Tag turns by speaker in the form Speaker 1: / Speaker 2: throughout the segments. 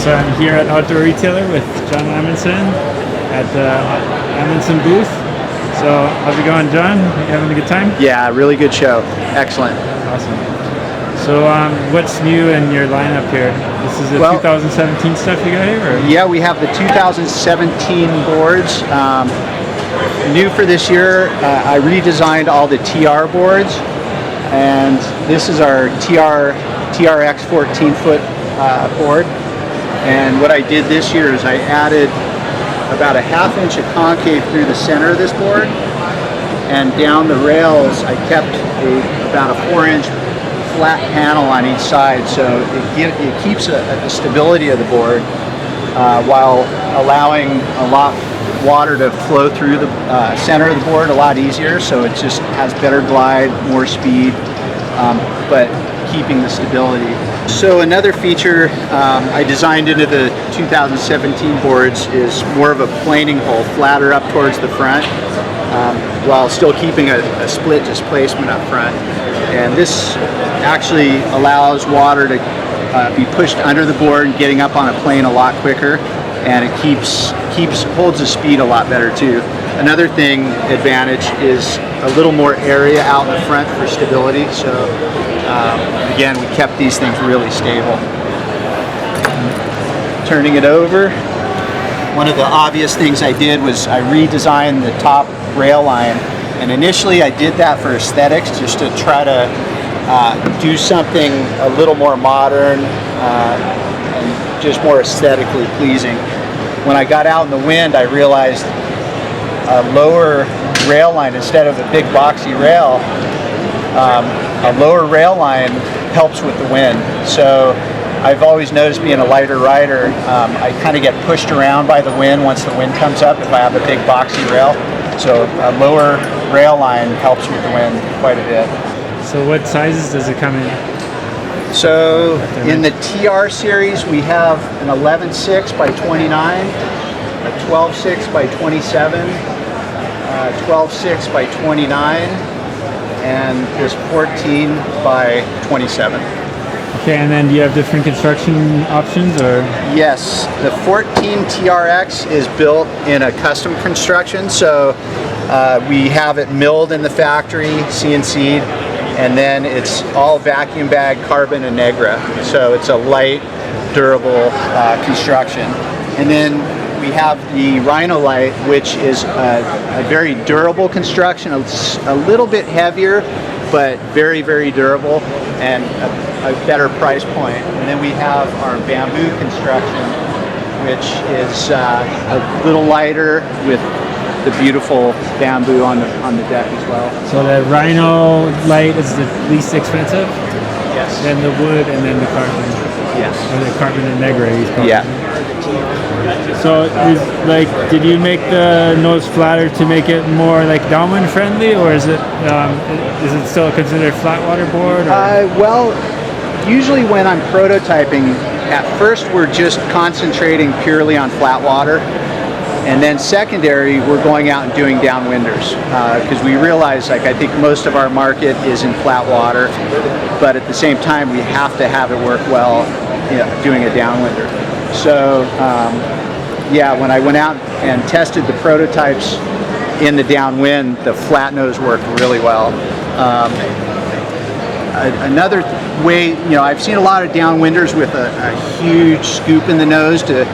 Speaker 1: So I'm here at Outdoor Retailer with John Amundson at the Amundson booth. So how's it going, John? You having a good time?
Speaker 2: Yeah, really good show. Excellent.
Speaker 1: Awesome. So what's new in your lineup here? This is the 2017 stuff you got here? Or?
Speaker 2: Yeah, we have the 2017 boards. New for this year, I redesigned all the TR boards, and this is our TRX 14-foot board. And what I did this year is I added about a ½ inch of concave through the center of this board, and down the rails I kept about a 4-inch flat panel on each side, so it keeps the stability of the board while allowing a lot water to flow through the center of the board a lot easier, so it just has better glide, more speed, but keeping the stability. So another feature I designed into the 2017 boards is more of a planing hole, flatter up towards the front, while still keeping a split displacement up front. And this actually allows water to be pushed under the board and getting up on a plane a lot quicker, and it holds the speed a lot better too. Another advantage is a little more area out in the front for stability. So again, we kept these things really stable. Turning it over, one of the obvious things I did was I redesigned the top rail line, and initially I did that for aesthetics, just to try to do something a little more modern and just more aesthetically pleasing. When I got out in the wind, I realized a lower rail line instead of a big boxy rail, a lower rail line helps with the wind. So I've always noticed, being a lighter rider, I kind of get pushed around by the wind once the wind comes up if I have a big boxy rail. So a lower rail line helps with the wind quite a bit.
Speaker 1: So what sizes does it come in?
Speaker 2: So in the TR series, we have an 11.6 by 29, a 12.6 by 27, 12.6 by 29, and this 14 by 27.
Speaker 1: Okay, and then do you have different construction options, or?
Speaker 2: Yes, the 14 TRX is built in a custom construction, so we have it milled in the factory, CNC'd, and then it's all vacuum bag carbon and Negra, so it's a light, durable construction. And then we have the Rhino Light, which is a very durable construction, a little bit heavier, but very, very durable, and a better price point. And then we have our bamboo construction, which is a little lighter with the beautiful bamboo on the deck as well.
Speaker 1: So the Rhino Light is the least expensive?
Speaker 2: Yes.
Speaker 1: Then the wood, and then the carbon?
Speaker 2: Yes.
Speaker 1: Or the carbon and Negra, he's called.
Speaker 2: Yeah.
Speaker 1: So did you make the nose flatter to make it more like downwind friendly, or is it still considered flat water board?
Speaker 2: Well, usually when I'm prototyping, at first we're just concentrating purely on flat water, and then secondary we're going out and doing downwinders, because we realize, I think most of our market is in flat water, but at the same time we have to have it work well, doing a downwinder. So yeah, when I went out and tested the prototypes in the downwind, the flat nose worked really well. Another way, I've seen a lot of downwinders with a huge scoop in the nose to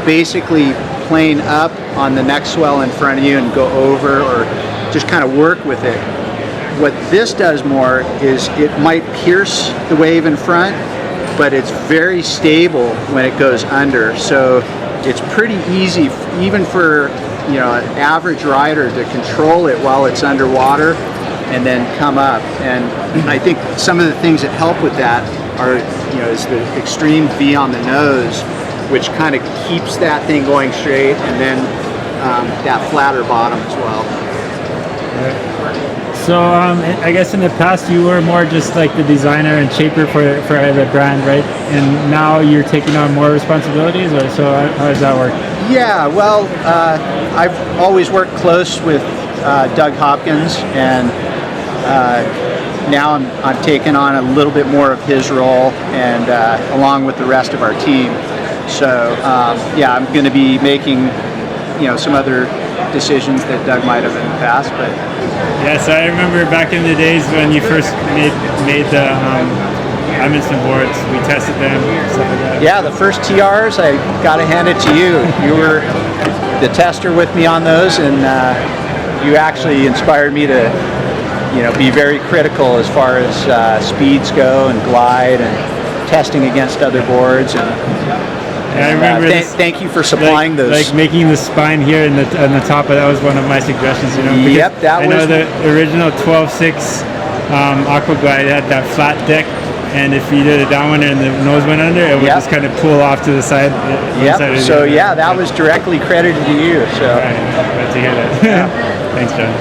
Speaker 2: basically plane up on the next swell in front of you and go over, or just kind of work with it. What this does more is it might pierce the wave in front, but it's very stable when it goes under. So it's pretty easy, even for an average rider, to control it while it's underwater and then come up. And I think some of the things that help with that are, is the extreme V on the nose, which kind of keeps that thing going straight, and then that flatter bottom as well.
Speaker 1: So I guess in the past you were more just like the designer and shaper for the brand, right? And now you're taking on more responsibilities, or so how does that work?
Speaker 2: Yeah, well, I've always worked close with Doug Hopkins, and now I'm taking on a little bit more of his role, and along with the rest of our team. So yeah, I'm going to be making some other decisions that Doug might have in the past, but
Speaker 1: Yeah, so I remember back in the days when you first made the Amundson boards, we tested them, stuff like that.
Speaker 2: yeah, the first TRs, I got to hand it to you. You were the tester with me on those, and you actually inspired me to be very critical as far as speeds go and glide and testing against other boards.
Speaker 1: And I remember
Speaker 2: thank you for supplying those.
Speaker 1: Like making the spine here on the top, that was one of my suggestions, because
Speaker 2: Yep, that
Speaker 1: I know the original 12.6 Aqua Glide had that flat deck, and if you did a downwinder and the nose went under, it would just kind of pull off to the side.
Speaker 2: Yep, so yeah, that was directly credited to you. So.
Speaker 1: All right, glad to hear that. Thanks, John.